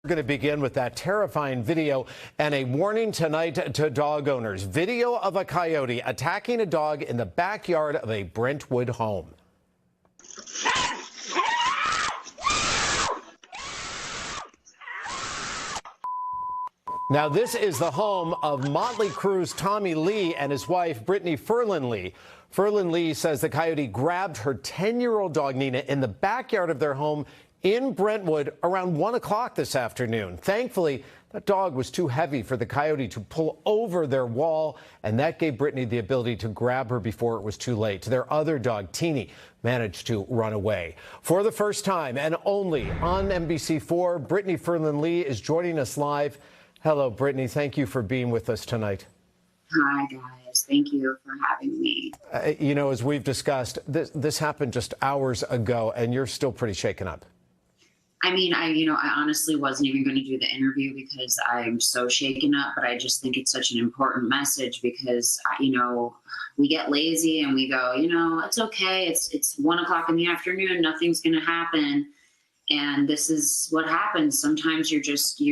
We're going to begin with that terrifying video and a warning tonight to dog owners. Video of a coyote attacking a dog in the backyard of a Brentwood home. Now, this is the home of Mötley Crüe's Tommy Lee and his wife, Brittany Furlan Lee. Furlan Lee says the coyote grabbed her 10-year-old dog, Neena, in the backyard of their home in Brentwood around 1 o'clock this afternoon. Thankfully, that dog was too heavy for the coyote to pull over their wall, and that gave Brittany the ability to grab her before it was too late. Their other dog, Teeny, managed to run away. For the first time and only on NBC4, Brittany Furlan Lee is joining us live. Hello, Brittany. Thank you for being with us tonight. Hi, guys. Thank you for having me. You know, as we've discussed, this happened just hours ago, and you're still pretty shaken up. I mean, I honestly wasn't even going to do the interview because I'm so shaken up, but I just think it's such an important message because, we get lazy and we go, it's okay. It's 1 o'clock in the afternoon. Nothing's going to happen. And this is what happens. Sometimes you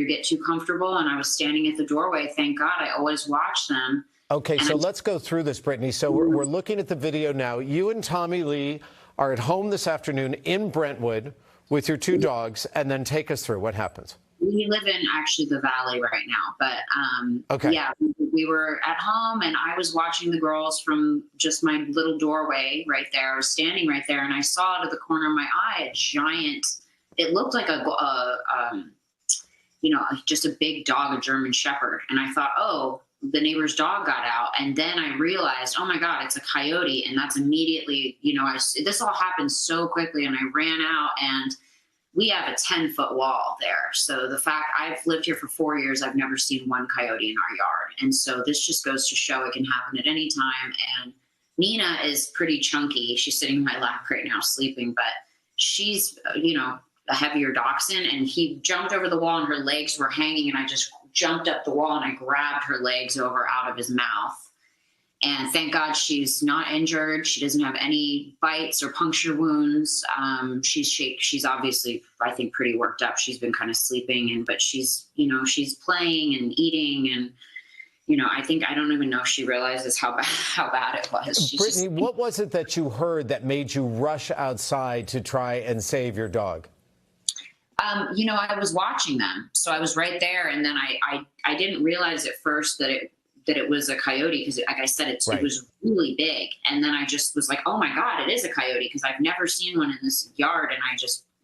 get too comfortable. And I was standing at the doorway. Thank God. I always watch them. Okay, so let's go through this, Brittany. So we're looking at the video now. You and Tommy Lee are at home this afternoon in Brentwood with your two dogs, and then take us through what happens. We live in actually the valley right now, but okay. Yeah, we were at home and I was watching the girls from just my little doorway right there. I was standing right there and I saw out of the corner of my eye a giant, it looked like just a big dog, a German Shepherd. And I thought, oh, the neighbor's dog got out. And then I realized, oh my God, it's a coyote. And that's immediately, this all happened so quickly and I ran out and we have a 10-foot wall there. So the fact I've lived here for 4 years, I've never seen one coyote in our yard. And so this just goes to show it can happen at any time. And Neena is pretty chunky. She's sitting in my lap right now sleeping, but she's, a heavier dachshund, and he jumped over the wall and her legs were hanging and I just jumped up the wall and I grabbed her legs over out of his mouth. And thank God she's not injured. She doesn't have any bites or puncture wounds. She's obviously, I think, pretty worked up. She's been kind of sleeping, but she's playing and eating and, I don't even know if she realizes how bad it was. Brittany, what was it that you heard that made you rush outside to try and save your dog? I was watching them. So I was right there. And then I didn't realize at first that it was a coyote because, like I said, it was really big. And then I just was like, oh my God, it is a coyote because I've never seen one in this yard. And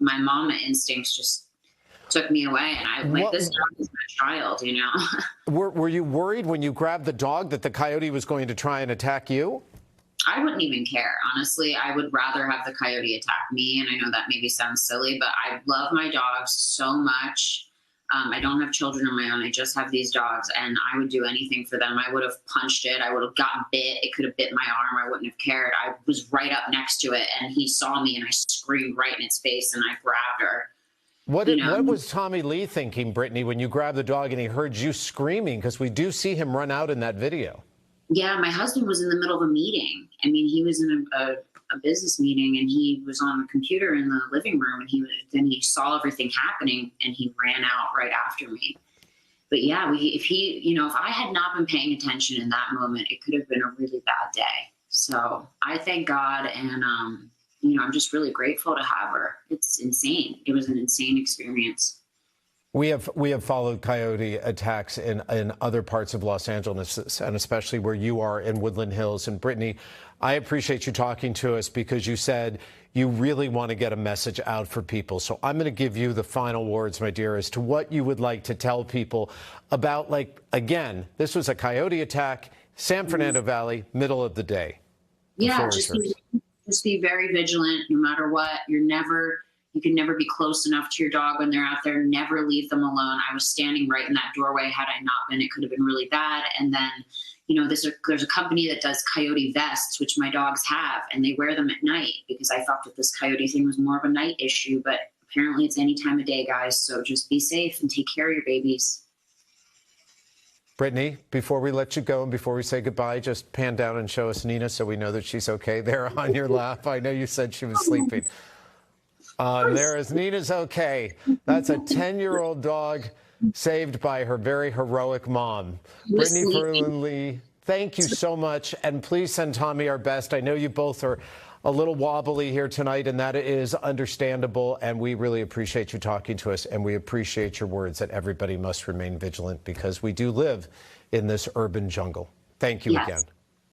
my mama instincts just took me away. And I'm like, this dog is my child, Were you worried when you grabbed the dog that the coyote was going to try and attack you? I wouldn't even care. Honestly, I would rather have the coyote attack me. And I know that maybe sounds silly, but I love my dogs so much. I don't have children of my own. I just have these dogs and I would do anything for them. I would have punched it. I would have gotten bit. It could have bit my arm. I wouldn't have cared. I was right up next to it and he saw me and I screamed right in its face and I grabbed her. What was Tommy Lee thinking, Brittany, when you grabbed the dog and he heard you screaming? Because we do see him run out in that video. Yeah, my husband was in the middle of a meeting. I mean, he was in a business meeting and he was on the computer in the living room and he saw everything happening and he ran out right after me. But yeah, if I had not been paying attention in that moment, it could have been a really bad day. So I thank God and, I'm just really grateful to have her. It's insane. It was an insane experience. We have followed coyote attacks in other parts of Los Angeles, and especially where you are in Woodland Hills. And Brittany, I appreciate you talking to us because you said you really want to get a message out for people. So I'm going to give you the final words, my dear, as to what you would like to tell people about, again, this was a coyote attack, San Fernando Valley, middle of the day. Yeah, just be very vigilant no matter what. You can never be close enough to your dog when they're out there. Never leave them alone. I was standing right in that doorway. Had I not been, it could have been really bad. And then, there's a company that does coyote vests, which my dogs have, and they wear them at night because I thought that this coyote thing was more of a night issue, but apparently it's any time of day, guys. So just be safe and take care of your babies. Brittany, before we let you go and before we say goodbye, just pan down and show us Neena so we know that she's okay there on your lap. I know you said she was sleeping. There is Neena's okay. That's a 10-year-old dog saved by her very heroic mom. Brittany Furlan Lee, thank you so much. And please send Tommy our best. I know you both are a little wobbly here tonight, and that is understandable. And we really appreciate you talking to us. And we appreciate your words that everybody must remain vigilant because we do live in this urban jungle. Thank you again.